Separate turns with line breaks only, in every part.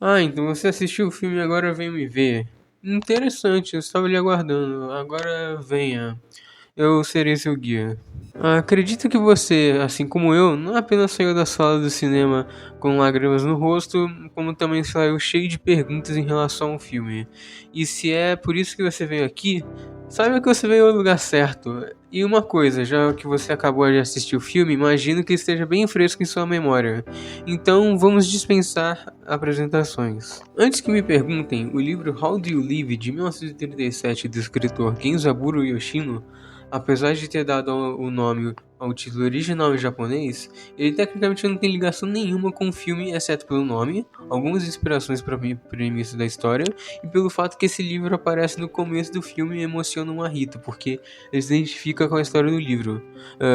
Ah, então você assistiu o filme e agora vem me ver. Interessante, eu estava lhe aguardando. Agora venha, eu serei seu guia. Acredito que você, assim como eu, não apenas saiu da sala do cinema com lágrimas no rosto, como também saiu cheio de perguntas em relação ao filme. E se é por isso que você veio aqui, saiba que você veio ao lugar certo. E uma coisa, já que você acabou de assistir o filme, imagino que esteja bem fresco em sua memória. Então vamos dispensar apresentações. Antes que me perguntem, o livro How Do You Live, de 1937, do escritor Genzaburo Yoshino, apesar de ter dado o nome ao título original em japonês, ele tecnicamente não tem ligação nenhuma com o filme, exceto pelo nome, algumas inspirações para a premissa da história e pelo fato que esse livro aparece no começo do filme e emociona uma Rita, porque ele se identifica com a história do livro.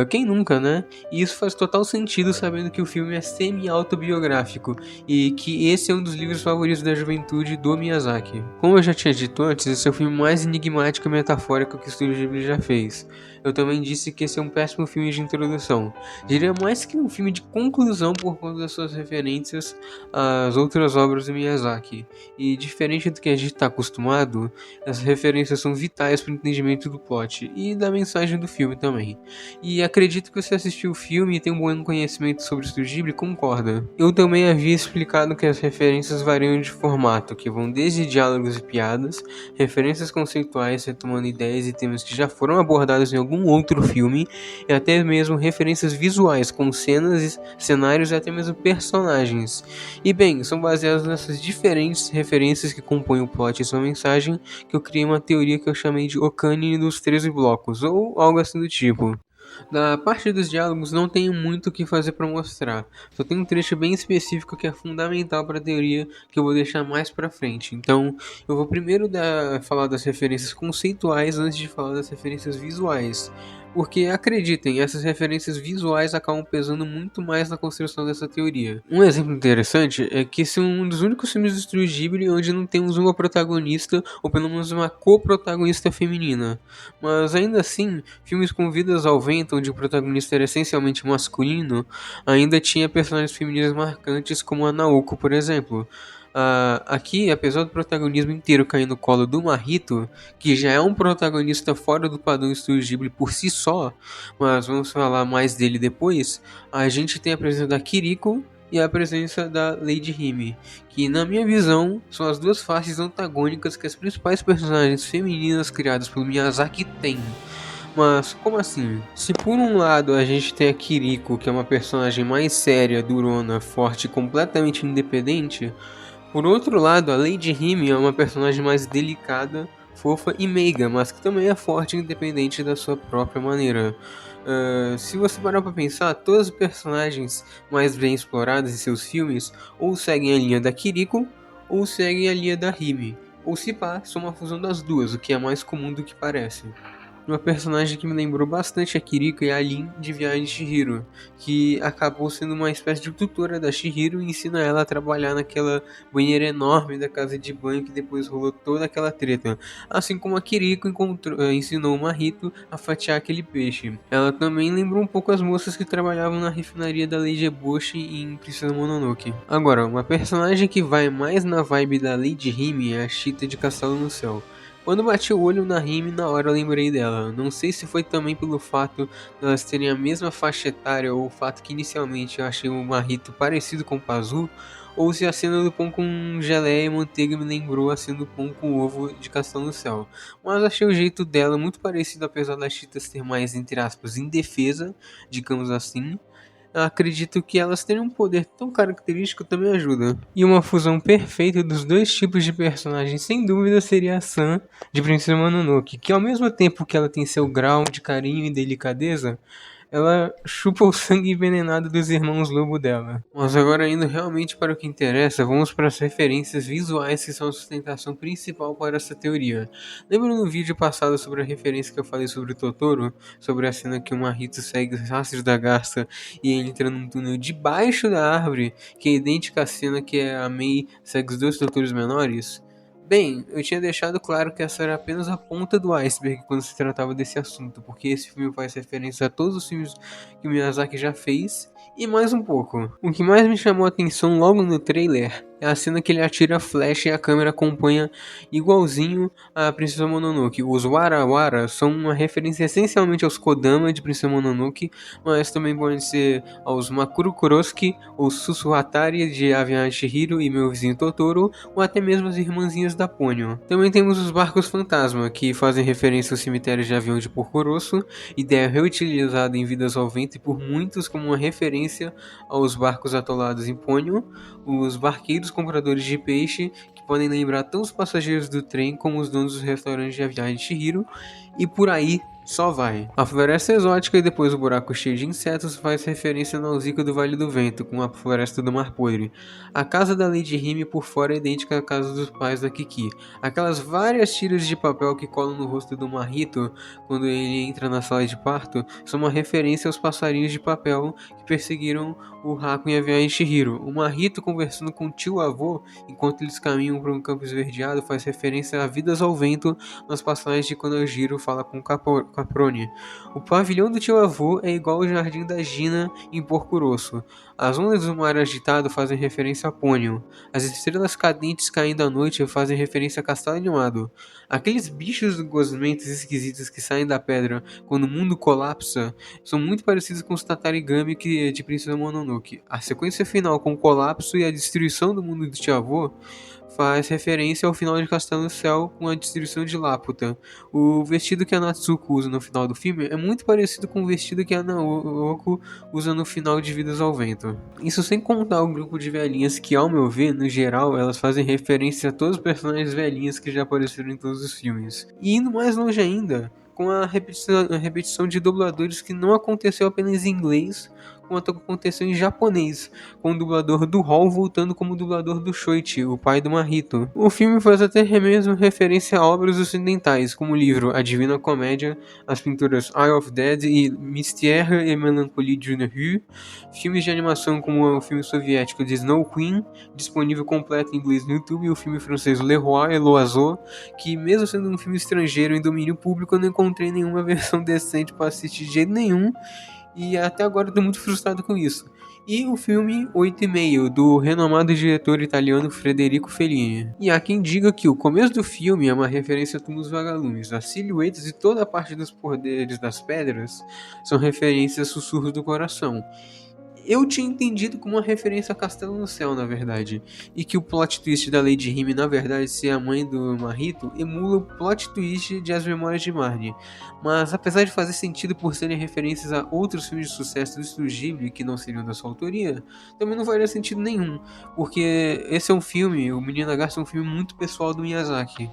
Quem nunca, né? E isso faz total sentido sabendo que o filme é semi-autobiográfico e que esse é um dos livros favoritos da juventude do Miyazaki. Como eu já tinha dito antes, esse é o filme mais enigmático e metafórico que o Estúdio Ghibli já fez. Eu também disse que esse é um péssimo filme de introdução. Diria mais que um filme de conclusão por conta das suas referências às outras obras do Miyazaki. E diferente do que a gente está acostumado, essas referências são vitais para o entendimento do plot e da mensagem do filme também. E acredito que você assistiu o filme e tem um bom conhecimento sobre o Estúdio Ghibli, concorda? Eu também havia explicado que as referências variam de formato, que vão desde diálogos e piadas, referências conceituais retomando ideias e temas que já foram abordados em algum outro filme, e até mesmo referências visuais, com cenas, cenários e até mesmo personagens. E bem, são baseados nessas diferentes referências que compõem o plot e sua mensagem que eu criei uma teoria que eu chamei de Okane dos 13 blocos, ou algo assim do tipo. Da parte dos diálogos não tenho muito o que fazer para mostrar, só tem um trecho bem específico que é fundamental para a teoria que eu vou deixar mais para frente. Então, eu vou primeiro falar das referências conceituais antes de falar das referências visuais. Porque acreditem, essas referências visuais acabam pesando muito mais na construção dessa teoria. Um exemplo interessante é que esse é um dos únicos filmes do Estúdio Ghibli onde não temos uma protagonista ou pelo menos uma co-protagonista feminina. Mas ainda assim, filmes com Vidas ao Vento, onde o protagonista era essencialmente masculino, ainda tinha personagens femininas marcantes como a Naoko, por exemplo. Aqui, apesar do protagonismo inteiro cair no colo do Mahito, que já é um protagonista fora do padrão Estúdio Ghibli por si só, mas vamos falar mais dele depois, a gente tem a presença da Kiriko e a presença da Lady Hime, que na minha visão são as duas faces antagônicas que as principais personagens femininas criadas pelo Miyazaki têm. Mas como assim? Se por um lado a gente tem a Kiriko, que é uma personagem mais séria, durona, forte e completamente independente, por outro lado, a Lady Hime é uma personagem mais delicada, fofa e meiga, mas que também é forte e independente da sua própria maneira. Se você parar pra pensar, todas as personagens mais bem exploradas em seus filmes ou seguem a linha da Kiriko ou seguem a linha da Hime, ou se pá, são uma fusão das duas, o que é mais comum do que parece. Uma personagem que me lembrou bastante a Kiriko é a Lin de Viagem de Chihiro, que acabou sendo uma espécie de tutora da Chihiro e ensina ela a trabalhar naquela banheira enorme da casa de banho que depois rolou toda aquela treta. Assim como a Kiriko ensinou o Mahito a fatiar aquele peixe. Ela também lembrou um pouco as moças que trabalhavam na refinaria da Lady Eboshi em Princesa Mononoke. Agora, uma personagem que vai mais na vibe da Lady Hime é a Chita de Castelo no Céu. Quando bati o olho na Rime, na hora eu lembrei dela. Não sei se foi também pelo fato de elas terem a mesma faixa etária ou o fato que inicialmente eu achei o Marrito parecido com o Pazu, ou se a cena do pão com geleia e manteiga me lembrou a cena do pão com ovo de Castelo no Céu. Mas achei o jeito dela muito parecido, apesar das Cheetas ter mais, entre aspas, indefesa, digamos assim. Acredito que elas terem um poder tão característico também ajuda. E uma fusão perfeita dos dois tipos de personagens, sem dúvida, seria a Sam de Princesa Mononoke, que ao mesmo tempo que ela tem seu grau de carinho e delicadeza, ela chupa o sangue envenenado dos irmãos lobo dela. Mas agora indo realmente para o que interessa, vamos para as referências visuais que são a sustentação principal para essa teoria. Lembra no vídeo passado sobre a referência que eu falei sobre o Totoro? Sobre a cena que o Marrito segue os rastros da garça e ele entra num túnel debaixo da árvore, que é idêntica à cena que a Mei segue os dois Totoros menores? Bem, eu tinha deixado claro que essa era apenas a ponta do iceberg quando se tratava desse assunto, porque esse filme faz referência a todos os filmes que o Miyazaki já fez e mais um pouco. O que mais me chamou a atenção logo no trailer é a cena que ele atira a flecha e a câmera acompanha igualzinho a Princesa Mononoke. Os Warawara são uma referência essencialmente aos Kodama de Princesa Mononoke, mas também podem ser aos Makuro Kurosuke, ou Susuhatari de A Viagem de Chihiro e Meu Vizinho Totoro, ou até mesmo as irmãzinhas da Ponyo. Também temos os barcos fantasma, que fazem referência aos cemitérios de avião de Porco Rosso, ideia reutilizada em Vidas ao Vento e por muitos como uma referência aos barcos atolados em Ponyo, os barqueiros compradores de peixe, que podem lembrar tanto os passageiros do trem como os donos dos restaurantes de A Viagem de Chihiro, e por aí só vai. A floresta exótica e depois o buraco cheio de insetos faz referência ao Nausicaa do Vale do Vento, com a floresta do Mar Podre. A casa da Lady Rime por fora é idêntica à casa dos pais da Kiki. Aquelas várias tiras de papel que colam no rosto do Marrito quando ele entra na sala de parto são uma referência aos passarinhos de papel que perseguiram o Haku em A Viagem de Chihiro. O Marrito conversando com o tio-avô enquanto eles caminham para um campo esverdeado faz referência a Vidas ao Vento nas passagens de quando o Jiro fala com Caprone. O pavilhão do tio-avô é igual ao jardim da Gina em Porco Rosso. As ondas do mar agitado fazem referência a Pônio. As estrelas cadentes caindo à noite fazem referência a Castelo Animado. Aqueles bichos gosmentos esquisitos que saem da pedra quando o mundo colapsa são muito parecidos com os Tatarigami de Princesa Mononoke. A sequência final com o colapso e a destruição do mundo do tio-avô faz referência ao final de Castelo no Céu com a destruição de Laputa. O vestido que a Natsuko usa no final do filme é muito parecido com o vestido que a Naoko usa no final de Vidas ao Vento. Isso sem contar o grupo de velhinhas que, ao meu ver, no geral, elas fazem referência a todos os personagens velhinhos que já apareceram em todos os filmes. E indo mais longe ainda, com a repetição de dubladores que não aconteceu apenas em inglês, como aconteceu em japonês, com o dublador do Hall voltando como dublador do Shoichi, o pai do Marrito. O filme faz até mesmo referência a obras ocidentais, como o livro A Divina Comédia, as pinturas Eye of Dead e Mystère et Mélancolie d'une rue, filmes de animação como o filme soviético de Snow Queen, disponível completo em inglês no YouTube, e o filme francês Le Roi et l'Oiseau, que mesmo sendo um filme estrangeiro em domínio público, eu não encontrei nenhuma versão decente para assistir de jeito nenhum, e até agora eu tô muito frustrado com isso. E o filme 8,5, do renomado diretor italiano Federico Fellini. E há quem diga que o começo do filme é uma referência a Túmulos Vagalumes. As silhuetas e toda a parte dos poderes das pedras são referências a Sussurros do Coração. Eu tinha entendido como uma referência a Castelo no Céu, na verdade, e que o plot twist da Lady Rime, na verdade, ser a mãe do Marrito, emula o plot twist de As Memórias de Marnie. Mas, apesar de fazer sentido por serem referências a outros filmes de sucesso do Estúdio Ghibli que não seriam da sua autoria, também não faria sentido nenhum, porque esse é um filme, O Menino Lagarto é um filme muito pessoal do Miyazaki.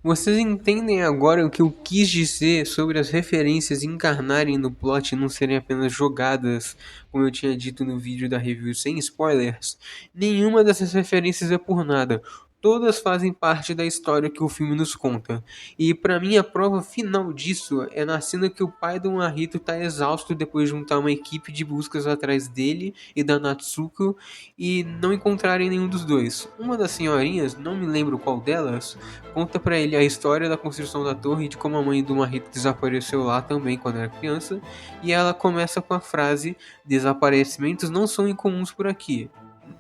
Vocês entendem agora o que eu quis dizer sobre as referências encarnarem no plot e não serem apenas jogadas, como eu tinha dito no vídeo da review sem spoilers? Nenhuma dessas referências é por nada. Todas fazem parte da história que o filme nos conta. E pra mim a prova final disso é na cena que o pai do Marrito tá exausto depois de juntar uma equipe de buscas atrás dele e da Natsuko e não encontrarem nenhum dos dois. Uma das senhorinhas, não me lembro qual delas, conta pra ele a história da construção da torre e de como a mãe do Marrito desapareceu lá também quando era criança, e ela começa com a frase: desaparecimentos não são incomuns por aqui.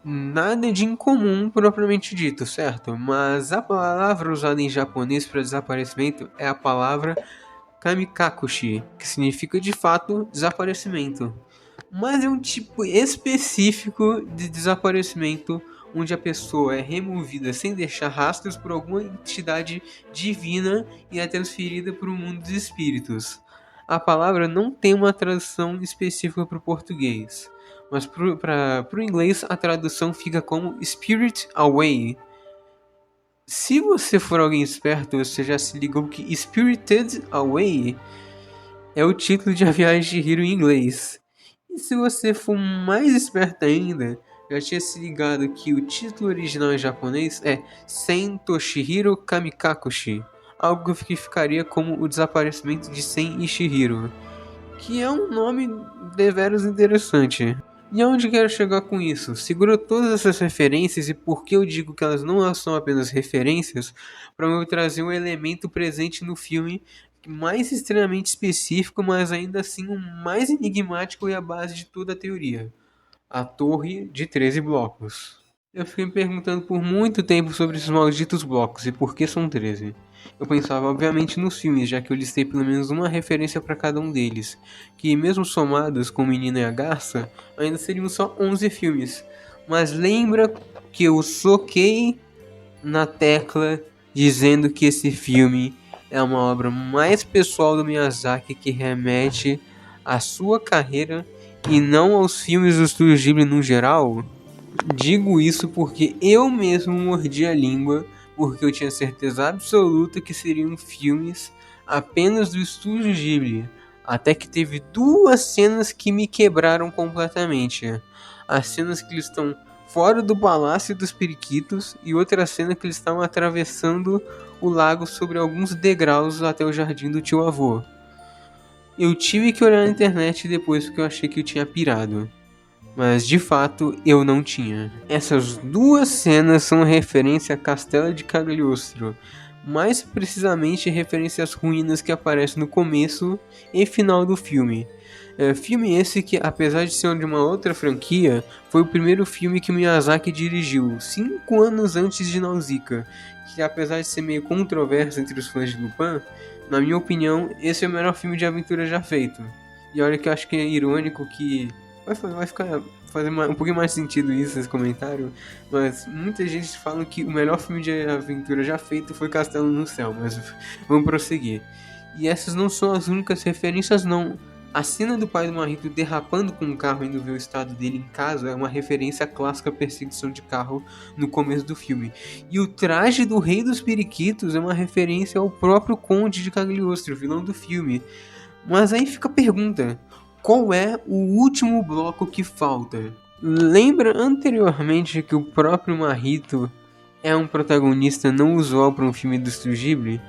Nada de incomum propriamente dito, certo? Mas a palavra usada em japonês para desaparecimento é a palavra kamikakushi, que significa de fato desaparecimento. Mas é um tipo específico de desaparecimento onde a pessoa é removida sem deixar rastros por alguma entidade divina e é transferida para o mundo dos espíritos. A palavra não tem uma tradução específica para o português, mas para o inglês a tradução fica como Spirit Away. Se você for alguém esperto, você já se ligou que Spirited Away é o título de A Viagem de Chihiro em inglês. E se você for mais esperto ainda, já tinha se ligado que o título original em japonês é Sen Toshihiro Kamikakushi, algo que ficaria como o desaparecimento de Sen Ishihiro, que é um nome deveras interessante. E aonde quero chegar com isso? Segura todas essas referências e por que eu digo que elas não são apenas referências, para eu trazer um elemento presente no filme mais extremamente específico, mas ainda assim o mais enigmático e a base de toda a teoria: a Torre de 13 Blocos. Eu fiquei me perguntando por muito tempo sobre esses malditos blocos e por que são 13. Eu pensava obviamente nos filmes, já que eu listei pelo menos uma referência para cada um deles, que mesmo somados com o Menino e a Garça, ainda seriam só 11 filmes. Mas lembra que eu soquei na tecla dizendo que esse filme é uma obra mais pessoal do Miyazaki que remete à sua carreira e não aos filmes do Estúdio Ghibli no geral? Digo isso porque eu mesmo mordi a língua, porque eu tinha certeza absoluta que seriam filmes apenas do Estúdio Ghibli. Até que teve duas cenas que me quebraram completamente. As cenas que eles estão fora do Palácio dos Periquitos e outra cena que eles estão atravessando o lago sobre alguns degraus até o jardim do tio avô. Eu tive que olhar na internet depois porque eu achei que eu tinha pirado. Mas de fato eu não tinha. Essas duas cenas são referência a Castelo de Cagliostro, mais precisamente referência às ruínas que aparecem no começo e final do filme. Filme esse que, apesar de ser de uma outra franquia, foi o primeiro filme que Miyazaki dirigiu, 5 anos antes de Nausicaa, que apesar de ser meio controverso entre os fãs de Lupin, na minha opinião, esse é o melhor filme de aventura já feito. E olha que eu acho que é irônico que vai ficar fazer um pouquinho mais sentido isso, esse comentário, mas muita gente fala que o melhor filme de aventura já feito foi Castelo no Céu, mas vamos prosseguir. E essas não são as únicas referências, não. A cena do pai do Marrito derrapando com o carro indo ver o estado dele em casa é uma referência à clássica perseguição de carro no começo do filme. E o traje do Rei dos Periquitos é uma referência ao próprio Conde de Cagliostro, vilão do filme. Mas aí fica a pergunta: qual é o último bloco que falta? Lembra anteriormente que o próprio Marrito é um protagonista não usual para um filme do Studio Ghibli?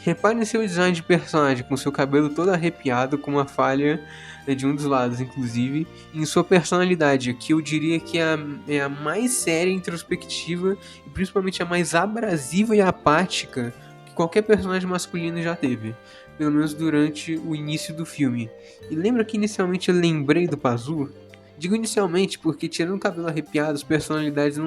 Repare em seu design de personagem, com seu cabelo todo arrepiado, com uma falha de um dos lados, inclusive, e em sua personalidade, que eu diria que é a mais séria, introspectiva e principalmente a mais abrasiva e apática que qualquer personagem masculino já teve, pelo menos durante o início do filme. E lembra que inicialmente eu lembrei do Pazu? Digo inicialmente porque, tirando o cabelo arrepiado, as personalidades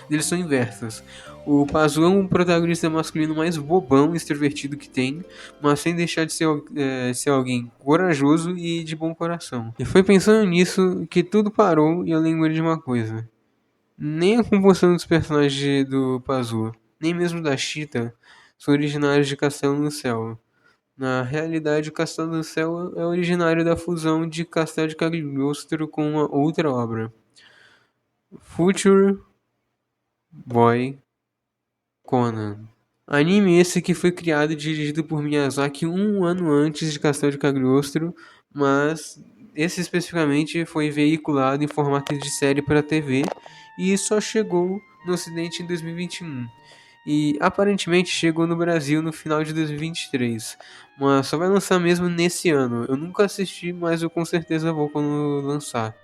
deles são inversas. O Pazu é um protagonista masculino mais bobão e extrovertido que tem, mas sem deixar de ser alguém corajoso e de bom coração. E foi pensando nisso que tudo parou e eu lembrei de uma coisa. Nem a composição dos personagens do Pazu, nem mesmo da Cheetah, são originários de Castelo no Céu. Na realidade, o Castelo do Céu é originário da fusão de Castelo de Cagliostro com uma outra obra, Future Boy Conan. Anime esse que foi criado e dirigido por Miyazaki um ano antes de Castelo de Cagliostro, mas esse especificamente foi veiculado em formato de série para TV e só chegou no ocidente em 2021. E aparentemente chegou no Brasil no final de 2023, mas só vai lançar mesmo nesse ano. Eu nunca assisti, mas eu com certeza vou quando lançar.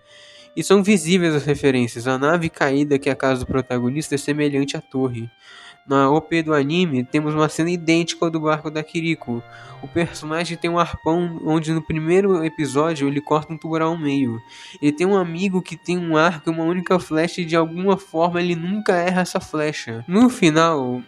E são visíveis as referências. A nave caída, que é a casa do protagonista, é semelhante à torre. Na OP do anime, temos uma cena idêntica ao do barco da Kiriko. O personagem tem um arpão onde no primeiro episódio ele corta um tubarão ao meio. Ele tem um amigo que tem um arco e uma única flecha e de alguma forma ele nunca erra essa flecha. No final,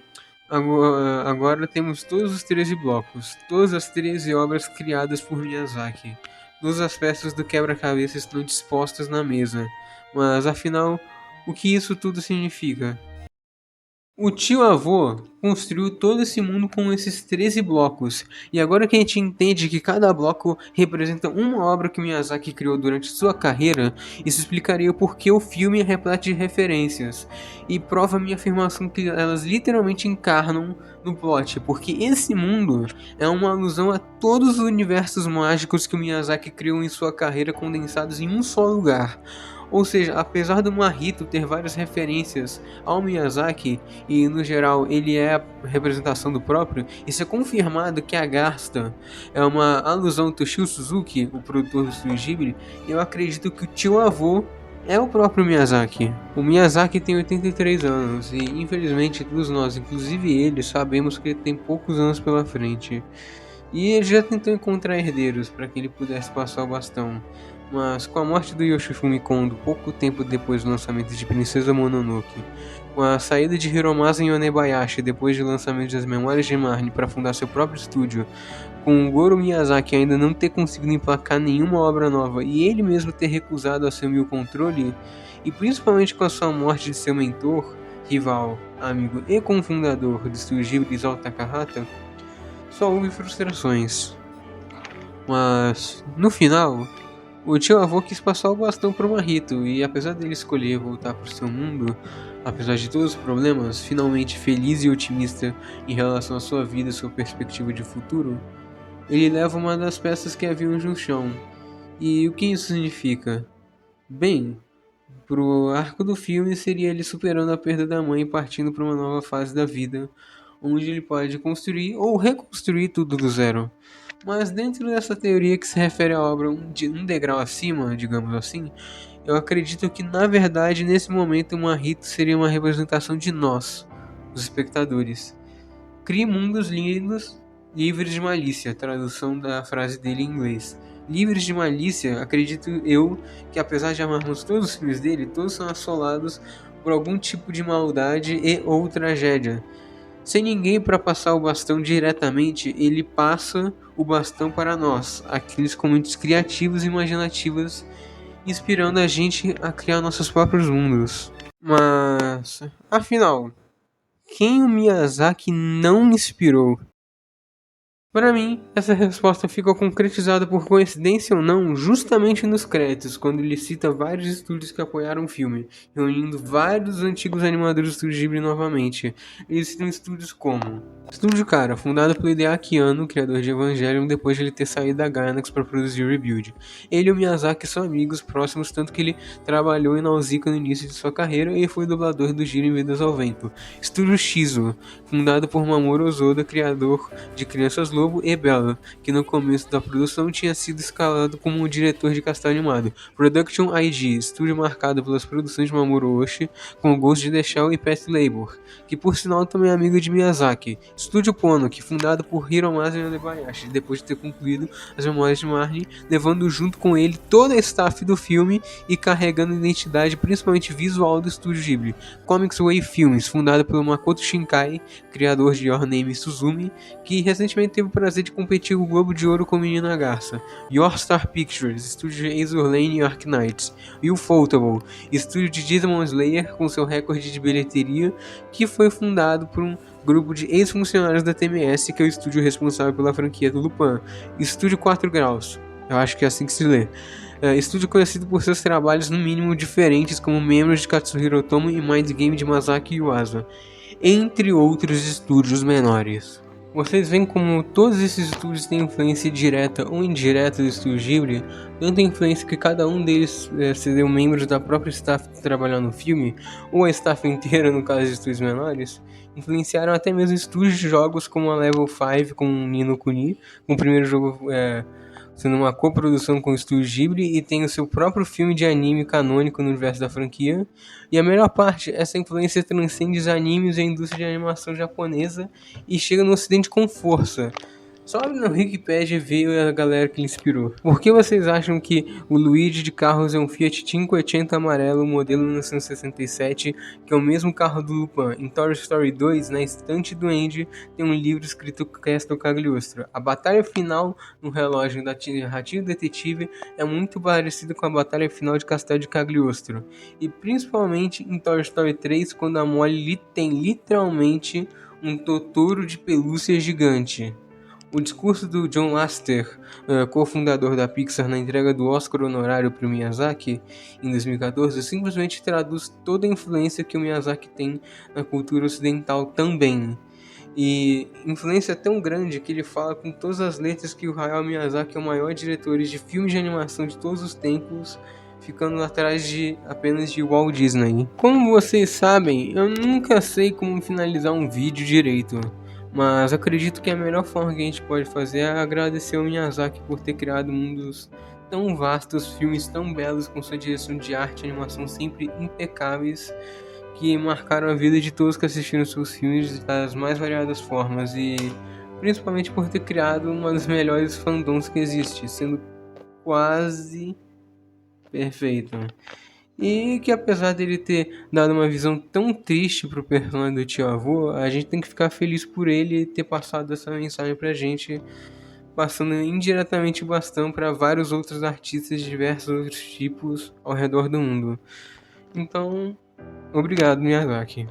agora temos todos os 13 blocos, todas as 13 obras criadas por Miyazaki. Todas as peças do quebra-cabeça estão dispostas na mesa. Mas afinal, o que isso tudo significa? O tio-avô construiu todo esse mundo com esses 13 blocos, e agora que a gente entende que cada bloco representa uma obra que Miyazaki criou durante sua carreira, isso explicaria o porquê o filme é repleto de referências, e prova minha afirmação que elas literalmente encarnam no plot, porque esse mundo é uma alusão a todos os universos mágicos que o Miyazaki criou em sua carreira condensados em um só lugar. Ou seja, apesar do Marrito ter várias referências ao Miyazaki, e no geral ele é a representação do próprio, isso é confirmado que a Garsta é uma alusão ao Toshio Suzuki, o produtor do Studio Ghibli. Eu acredito que o tio-avô é o próprio Miyazaki. O Miyazaki tem 83 anos e infelizmente todos nós, inclusive ele, sabemos que ele tem poucos anos pela frente. E ele já tentou encontrar herdeiros para que ele pudesse passar o bastão, Mas com a morte do Yoshifumi Kondo pouco tempo depois do lançamento de Princesa Mononoke, com a saída de Hiromasa Yonebayashi depois do lançamento das Memórias de Marnie para fundar seu próprio estúdio, com o Goro Miyazaki ainda não ter conseguido emplacar nenhuma obra nova e ele mesmo ter recusado assumir o controle, e principalmente com a sua morte de seu mentor, rival, amigo e cofundador do estúdio Ghibli, Isao Takahata, só houve frustrações. Mas, no final, o tio avô quis passar o bastão para o Marito e apesar dele escolher voltar para o seu mundo, apesar de todos os problemas, finalmente feliz e otimista em relação à sua vida e sua perspectiva de futuro, ele leva uma das peças que haviam no chão. E o que isso significa? Bem, pro arco do filme seria ele superando a perda da mãe e partindo para uma nova fase da vida, onde ele pode construir ou reconstruir tudo do zero. Mas dentro dessa teoria que se refere à obra um degrau acima, digamos assim, eu acredito que na verdade nesse momento uma Rito seria uma representação de nós, os espectadores. Crie mundos lindos, livres de malícia, tradução da frase dele em inglês. Livres de malícia, acredito eu que apesar de amarmos todos os filmes dele, todos são assolados por algum tipo de maldade e ou tragédia. Sem ninguém para passar o bastão diretamente, ele passa o bastão para nós, aqueles com mentes criativas e imaginativas, inspirando a gente a criar nossos próprios mundos. Mas, afinal, quem o Miyazaki não inspirou? Para mim, essa resposta fica concretizada por coincidência ou não, justamente nos créditos, quando ele cita vários estúdios que apoiaram o filme, reunindo vários antigos animadores do Estúdio Ghibli novamente. Eles citam estúdios como Estúdio Cara, fundado pelo Hideaki Anno, criador de Evangelion, depois de ele ter saído da Gainax para produzir Rebuild. Ele e o Miyazaki são amigos próximos, tanto que ele trabalhou em Nausicaa no início de sua carreira e foi dublador do Giro em Vidas ao Vento. Estúdio Shizo, fundado por Mamoru Osoda, criador de Crianças Lobo e Bella, que no começo da produção tinha sido escalado como um diretor de castelo animado. Production IG, estúdio marcado pelas produções de Mamoru Oshii, com Ghost in the Shell e Pet Labor, que por sinal também é amigo de Miyazaki. Estúdio Pono, que fundado por Hiromasa Yonebayashi, depois de ter concluído as Memórias de Marnie, levando junto com ele toda a staff do filme e carregando a identidade principalmente visual do estúdio Ghibli. Comics Way Films, fundado pelo Makoto Shinkai, criador de Your Name Suzumi, que recentemente teve o prazer de competir o Globo de Ouro com Menina Garça. Your Star Pictures, estúdio de Azur Lane e Arknights. Ufotable, estúdio de Demon Slayer com seu recorde de bilheteria, que foi fundado por um grupo de ex-funcionários da TMS, que é o estúdio responsável pela franquia do Lupin. Estúdio 4 Graus, eu acho que é assim que se lê. Estúdio conhecido por seus trabalhos no mínimo diferentes, como membros de Katsuhiro Otomo e Mind Game de Masaki Yuasa, entre outros estúdios menores. Vocês veem como todos esses estúdios têm influência direta ou indireta do estúdio Ghibli, tanta influência que cada um deles cedeu membros da própria staff que trabalhou no filme, ou a staff inteira no caso de estúdios menores, influenciaram até mesmo estúdios de jogos como a Level 5 com Ni no Kuni, com o primeiro jogo sendo uma coprodução com o estúdio Ghibli e tem o seu próprio filme de anime canônico no universo da franquia. E a melhor parte, essa influência transcende os animes e a indústria de animação japonesa e chega no ocidente com força. Só abre no Wikipedia e vê a galera que lhe inspirou. Por que vocês acham que o Luigi de carros é um Fiat 580 amarelo, modelo 1967, que é o mesmo carro do Lupin? Em Toy Story 2, na estante do Andy, tem um livro escrito Castle Cagliostro. A batalha final no relógio da Ratinho Detetive é muito parecida com a batalha final de Castelo de Cagliostro. E principalmente em Toy Story 3, quando a Molly tem literalmente um Totoro de pelúcia gigante. O discurso do John Lasseter, cofundador da Pixar, na entrega do Oscar honorário para o Miyazaki em 2014, simplesmente traduz toda a influência que o Miyazaki tem na cultura ocidental também. E influência tão grande que ele fala com todas as letras que o Hayao Miyazaki é o maior diretor de filmes de animação de todos os tempos, ficando atrás apenas de Walt Disney. Como vocês sabem, eu nunca sei como finalizar um vídeo direito. Mas acredito que a melhor forma que a gente pode fazer é agradecer ao Miyazaki por ter criado mundos tão vastos, filmes tão belos com sua direção de arte e animação sempre impecáveis, que marcaram a vida de todos que assistiram seus filmes das mais variadas formas e principalmente por ter criado uma das melhores fandoms que existe, sendo quase Perfeito. E que apesar dele ter dado uma visão tão triste pro personagem do tio avô, a gente tem que ficar feliz por ele ter passado essa mensagem pra gente, passando indiretamente o bastão para vários outros artistas de diversos outros tipos ao redor do mundo. Então, obrigado, Miyazaki.